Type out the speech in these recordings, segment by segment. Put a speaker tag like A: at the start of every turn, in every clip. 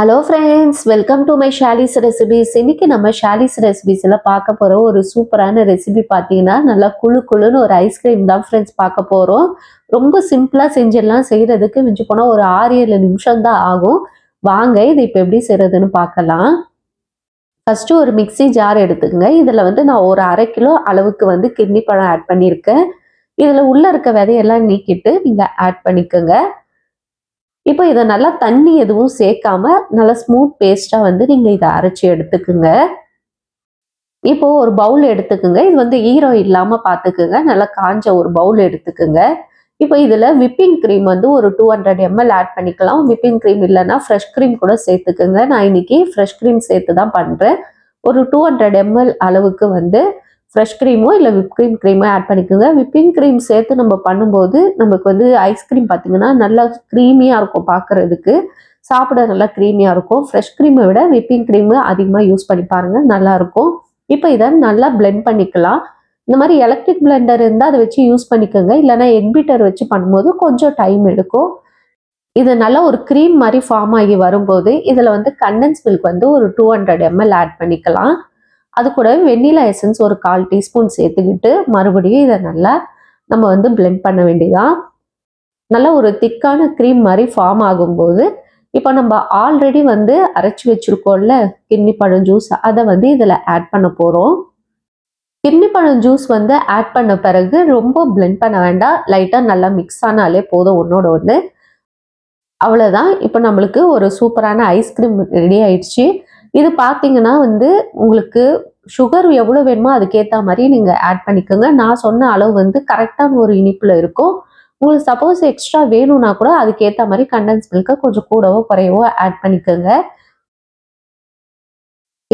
A: Hello friends, welcome to my Shally's Recipes. இன்னைக்கு நம்ம Shally's Recipesல பார்க்க போற ஒரு சூப்பரான ரெசிபி பாத்தீங்கன்னா நல்லா குளுன்னு ஒரு ஐஸ்கிரீம் தான் फ्रेंड्स பார்க்க போறோம். ரொம்ப சிம்பிளா செஞ்சிடலாம். செய்யிறதுக்கு மிஞ்சி போனா ஒரு 6-7 நிமிஷம் தான் ஆகும். வாங்க இது இப்போ எப்படி செய்யிறதுன்னு பார்க்கலாம். ஃபர்ஸ்ட் ஒரு மிக்ஸி ஜார் எடுத்துக்கங்க. இதுல வந்து நான் ஒரு 1/2 கிலோ அளவுக்கு வந்து கிர்னி பழம் ஆட் பண்ணியிருக்கேன். இதுல உள்ள இருக்க விதையெல்லாம் நீக்கிட்டு நீங்க ஆட் பண்ணிக்கங்க. இப்போ இத நல்லா தண்ணி எதுவும் சேர்க்காம நல்ல ஸ்மூத் பேஸ்டா வந்து நீங்க இத அரைச்சு எடுத்துக்குங்க. இப்போ ஒரு பவுல் எடுத்துக்குங்க. இது வந்து ஈரம் இல்லாம பாத்துக்குங்க. நல்லா காஞ்ச ஒரு பவுல் எடுத்துக்குங்க. இப்போ இதுல விப்பிங் கிரீம் வந்து ஒரு 200 ml ஆட் பண்ணிக்கலாம். விப்பிங் கிரீம் இல்லனா ஃப்ரெஷ் கிரீம் கூட சேர்த்துக்குங்க. நான் இன்னைக்கு ஃப்ரெஷ் கிரீம் சேர்த்து தான் பண்றேன். ஒரு 200 ml அளவுக்கு வந்து ஃப்ரெஷ் கிரீமோ இல்ல விப்பிங் கிரீமோ ஆட் பண்ணிக்கோங்க. விப்பிங் கிரீம் சேர்த்து நம்ம பண்ணும்போது நமக்கு வந்து ஐஸ்கிரீம் பாத்தீங்கன்னா நல்லா க்ரீமியா இருக்கும் பார்க்கிறதுக்கு. சாப்பிட நல்லா க்ரீமியா இருக்கும். ஃப்ரெஷ் கிரீமை விட விப்பிங் கிரீம் அதிகமா யூஸ் பண்ணி பாருங்க, நல்லா இருக்கும். இப்போ இதை நல்லா பிளெண்ட் பண்ணிக்கலாம். இந்த மாதிரி எலக்ட்ரிக் பிளெண்டர் இருந்தால் அதை வச்சு யூஸ் பண்ணிக்கோங்க. இல்லைன்னா எக் பீட்டர் வச்சு பண்ணும்போது கொஞ்சம் டைம் எடுக்கும். இது நல்லா ஒரு க்ரீம் மாதிரி ஃபார்ம் ஆகி வரும்போது இதில் வந்து கண்டென்ஸ் மில்க் வந்து ஒரு 200 ml ஆட் பண்ணிக்கலாம். அது கூட வெண்ணிலா எசன்ஸ் ஒரு 1/4 டீஸ்பூன் சேர்த்துக்கிட்டு மறுபடியும் இதை நல்லா நம்ம வந்து பிளெண்ட் பண்ண வேண்டியதான். நல்லா ஒரு திக்கான க்ரீம் மாதிரி ஃபார்ம் ஆகும்போது இப்போ நம்ம ஆல்ரெடி வந்து அரைச்சி வச்சிருக்கோம்ல கிர்னி பழம் ஜூஸ், அதை வந்து இதில் ஆட் பண்ண போகிறோம். கிர்னி பழம் ஜூஸ் வந்து ஆட் பண்ண பிறகு ரொம்ப பிளெண்ட் பண்ண வேண்டாம். லைட்டாக நல்லா மிக்ஸ் ஆனாலே போதும் ஒன்றோட ஒன்று. அவ்வளோதான். இப்போ நம்மளுக்கு ஒரு சூப்பரான ஐஸ்கிரீம் ரெடி ஆயிடுச்சு. இது பார்த்தீங்கன்னா வந்து உங்களுக்கு சுகர் எவ்வளோ வேணுமோ அதுக்கேற்ற மாதிரி நீங்கள் ஆட் பண்ணிக்கோங்க. நான் சொன்ன அளவு வந்து கரெக்டான ஒரு இனிப்பில் இருக்கும். உங்களுக்கு சப்போஸ் எக்ஸ்ட்ரா வேணும்னா கூட அதுக்கேற்ற மாதிரி கண்டென்ஸ் மில்கை கொஞ்சம் கூடவோ குறையவோ ஆட் பண்ணிக்கோங்க.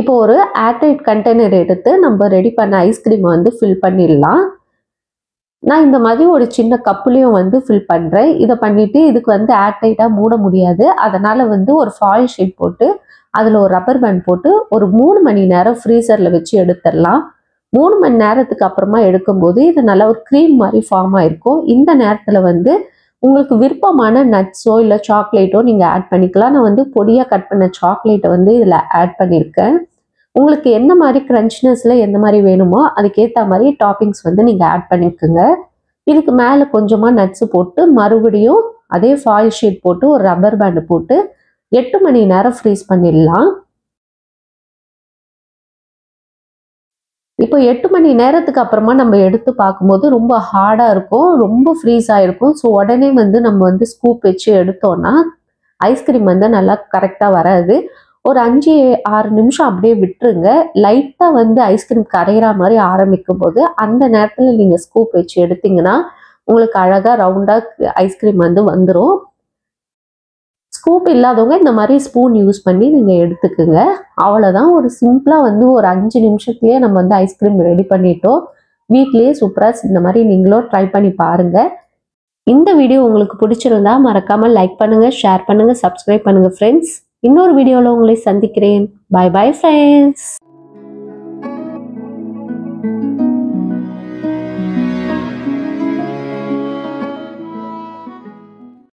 A: இப்போ ஒரு ஏர்டைட் கண்டெய்னர் எடுத்து நம்ம ரெடி பண்ண ஐஸ்கிரீமை வந்து ஃபில் பண்ணிடலாம். நான் இந்த மாதிரி ஒரு சின்ன கப்புலையும் வந்து ஃபில் பண்ணுறேன். இதை பண்ணிவிட்டு இதுக்கு வந்து ஏர்டைட்டாக மூட முடியாது. அதனால் வந்து ஒரு ஃபாயில் ஷீட் போட்டு அதில் ஒரு ரப்பர் பேண்ட் போட்டு ஒரு 3 மணி நேரம் ஃப்ரீசரில் வச்சு எடுத்துடலாம். 3 மணி நேரத்துக்கு அப்புறமா எடுக்கும்போது இது நல்லா ஒரு க்ரீம் மாதிரி ஃபார்ம் ஆகிருக்கும். இந்த நேரத்தில் வந்து உங்களுக்கு விருப்பமான நட்ஸோ இல்லை சாக்லேட்டோ நீங்கள் ஆட் பண்ணிக்கலாம். நான் வந்து பொடியாக கட் பண்ண சாக்லேட்டை வந்து இதில் ஆட் பண்ணியிருக்கேன். உங்களுக்கு எந்த மாதிரி க்ரன்ச்னஸில் எந்த மாதிரி வேணுமோ அதுக்கேற்ற மாதிரி டாப்பிங்ஸ் வந்து நீங்கள் ஆட் பண்ணிக்கோங்க. இதுக்கு மேலே கொஞ்சமாக நட்ஸு போட்டு மறுபடியும் அதே ஃபாயில் ஷீட் போட்டு ஒரு ரப்பர் பேண்டு போட்டு 8 மணி நேரம் ஃப்ரீஸ் பண்ணிடலாம். இப்போ 8 மணி நேரத்துக்கு அப்புறமா நம்ம எடுத்து பார்க்கும்போது ரொம்ப ஹார்டாக இருக்கும், ரொம்ப ஃப்ரீஸ் ஆகிருக்கும். ஸோ உடனே வந்து நம்ம வந்து ஸ்கூப் வச்சு எடுத்தோன்னா ஐஸ்கிரீம் வந்து நல்லா கரெக்டாக வராது. ஒரு 5-6 நிமிஷம் அப்படியே விட்டுருங்க. லைட்டாக வந்து ஐஸ்கிரீம் கரையிற மாதிரி ஆரம்பிக்கும் போது அந்த நேரத்தில் நீங்கள் ஸ்கூப் வச்சு எடுத்தீங்கன்னா உங்களுக்கு அழகாக ரவுண்டாக ஐஸ்கிரீம் வந்து வந்துடும். ஸ்கூப் இல்லாதவங்க இந்த மாதிரி ஸ்பூன் யூஸ் பண்ணி நீங்கள் எடுத்துக்குங்க. அவ்வளோதான். ஒரு சிம்பிளாக வந்து ஒரு 5 நிமிஷத்துலேயே நம்ம வந்து ஐஸ்கிரீம் ரெடி பண்ணிட்டோம். வீட்லேயே சூப்பராக இந்த மாதிரி நீங்களும் ட்ரை பண்ணி பாருங்கள். இந்த வீடியோ உங்களுக்கு பிடிச்சிருந்தா மறக்காமல் லைக் பண்ணுங்கள், ஷேர் பண்ணுங்கள், சப்ஸ்கிரைப் பண்ணுங்கள் ஃப்ரெண்ட்ஸ். இன்னொரு வீடியோவில் உங்களை சந்திக்கிறேன். Bye bye friends.